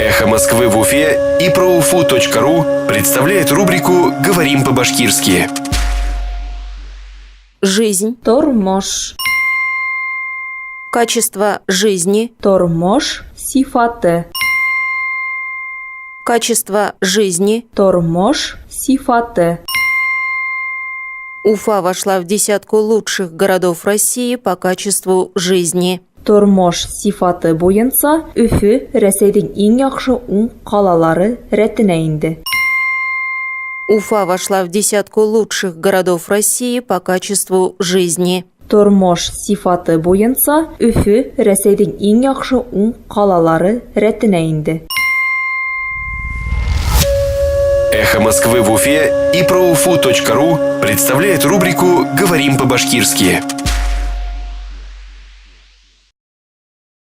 «Эхо Москвы» в Уфе и ProUFU.ru представляет рубрику «Говорим по-башкирски». Жизнь. Тормош. Качество жизни. Тормош сифаты. Качество жизни. Тормош сифаты. Уфа вошла в десятку лучших городов России по качеству жизни. Тормош сифаты буенча Уфы Рәсәйнең иң яхшы 10 калалары рәтенә инде. Уфа вошла в десятку лучших городов России по качеству жизни. Тормош сифаты буенча Уфы Рәсәйнең иң яхшы 10 калалары рәтенә инде. «Эхо Москвы» в Уфе и ProUFU.ru представляет рубрику «Говорим по-башкирски».